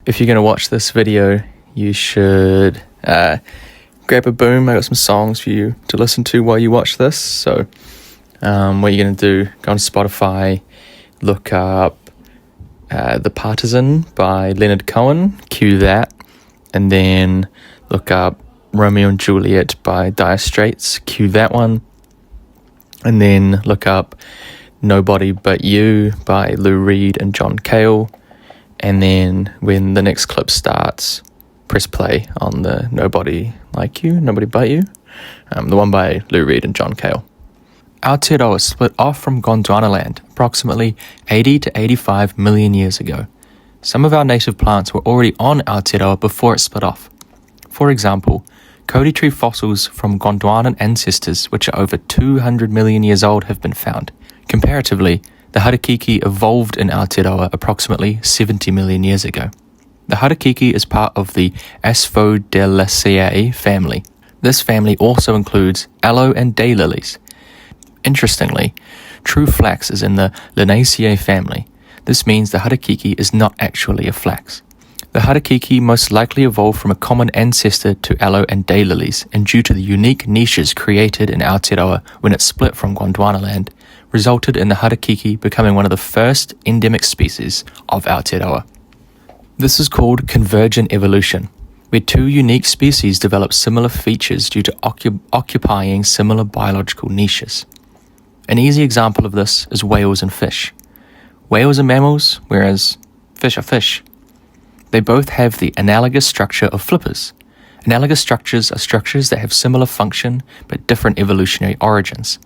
If you're going to watch this video, you should grab a boom. I got some songs for you to listen to while you watch this. So what you're going to do, go on Spotify, look up The Partisan by Leonard Cohen, cue that, and then look up Romeo and Juliet by Dire Straits, cue that one, and then look up Nobody But You by Lou Reed and John Cale, and then when the next clip starts, press play on the Nobody Like You, Nobody But You, the one by Lou Reed and John Cale. Aotearoa split off from Gondwanaland approximately 80 to 85 million years ago. Some of our native plants were already on Aotearoa before it split off. For example, Cody tree fossils from Gondwanan ancestors, which are over 200 million years old, have been found. Comparatively, the Harakeke evolved in Aotearoa approximately 70 million years ago. The Harakeke is part of the Asphodelaceae family. This family also includes aloe and daylilies. Interestingly, true flax is in the Linaceae family. This means the Harakeke is not actually a flax. The Harakeke most likely evolved from a common ancestor to aloe and daylilies, and due to the unique niches created in Aotearoa when it split from Gondwanaland, resulted in the Harakeke becoming one of the first endemic species of Aotearoa. This is called convergent evolution, where two unique species develop similar features due to occupying similar biological niches. An easy example of this is whales and fish. Whales are mammals, whereas fish are fish. They both have the analogous structure of flippers. Analogous structures are structures that have similar function but different evolutionary origins.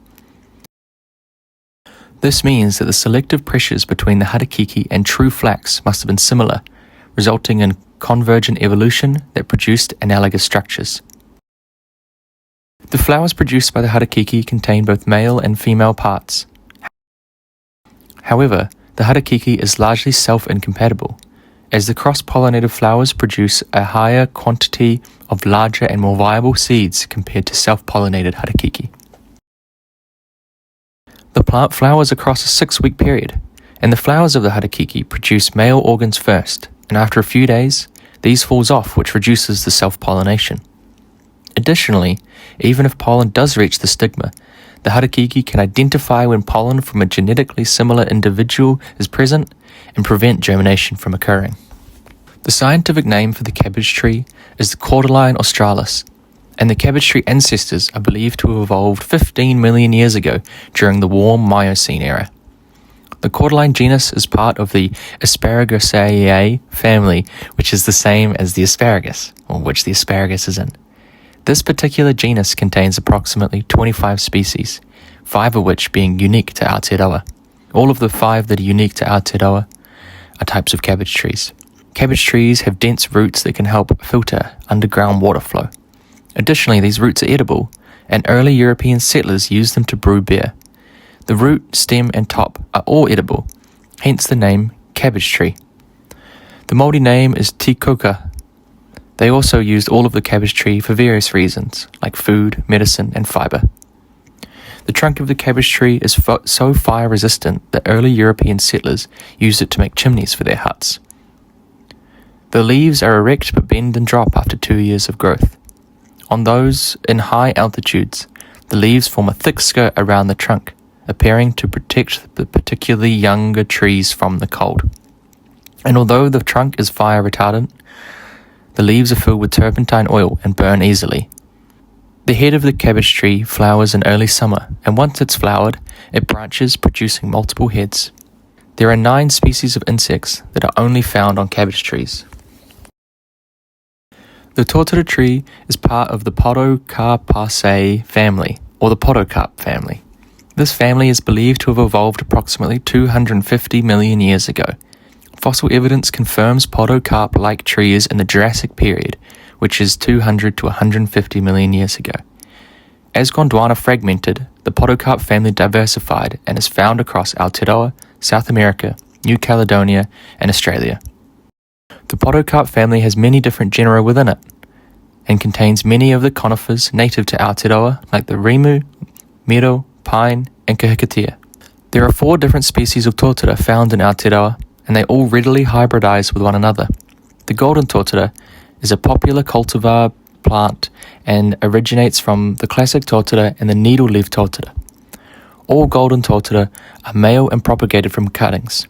This means that the selective pressures between the Harakeke and true flax must have been similar, resulting in convergent evolution that produced analogous structures. The flowers produced by the Harakeke contain both male and female parts. However, the Harakeke is largely self-incompatible, as the cross-pollinated flowers produce a higher quantity of larger and more viable seeds compared to self-pollinated Harakeke. The plant flowers across a 6-week period, and the flowers of the Harakeke produce male organs first, and after a few days, these falls off, which reduces the self-pollination. Additionally, even if pollen does reach the stigma, the Harakeke can identify when pollen from a genetically similar individual is present and prevent germination from occurring. The scientific name for the cabbage tree is the Cordyline australis, and the cabbage tree ancestors are believed to have evolved 15 million years ago during the warm Miocene era. The cordyline genus is part of the Asparagaceae family, which is the same as the asparagus, or which the asparagus is in. This particular genus contains approximately 25 species, 5 of which being unique to Aotearoa. All of the 5 that are unique to Aotearoa are types of cabbage trees. Cabbage trees have dense roots that can help filter underground water flow. Additionally, these roots are edible, and early European settlers used them to brew beer. The root, stem, and top are all edible, hence the name cabbage tree. The Māori name is tikoka. They also used all of the cabbage tree for various reasons, like food, medicine, and fibre. The trunk of the cabbage tree is so fire resistant that early European settlers used it to make chimneys for their huts. The leaves are erect but bend and drop after 2 years of growth. On those in high altitudes, the leaves form a thick skirt around the trunk, appearing to protect the particularly younger trees from the cold. And although the trunk is fire retardant, the leaves are filled with turpentine oil and burn easily. The head of the cabbage tree flowers in early summer, and once it's flowered, it branches, producing multiple heads. There are 9 species of insects that are only found on cabbage trees. The Tōtara tree is part of the Podocarpaceae family, or the Podocarp family. This family is believed to have evolved approximately 250 million years ago. Fossil evidence confirms podocarp-like trees in the Jurassic period, which is 200 to 150 million years ago. As Gondwana fragmented, the podocarp family diversified and is found across Aotearoa, South America, New Caledonia, and Australia. The podocarp family has many different genera within it, and contains many of the conifers native to Aotearoa, like the rimu, miro, pine, and kahikatea. There are 4 different species of Tōtara found in Aotearoa, and they all readily hybridize with one another. The golden tōtara is a popular cultivar plant and originates from the classic tōtara and the needle-leaf tōtara. All golden tōtara are male and propagated from cuttings.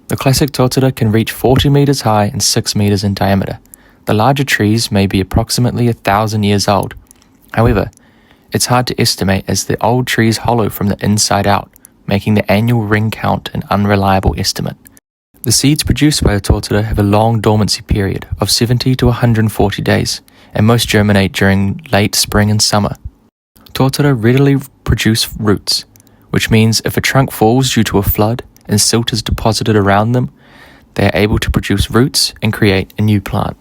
The classic tōtara can reach 40 meters high and 6 meters in diameter. The larger trees may be approximately 1,000 years old. However, it's hard to estimate as the old trees hollow from the inside out, making the annual ring count an unreliable estimate. The seeds produced by the tōtara have a long dormancy period of 70 to 140 days, and most germinate during late spring and summer. Tōtara readily produce roots, which means if a trunk falls due to a flood and silt is deposited around them, they are able to produce roots and create a new plant.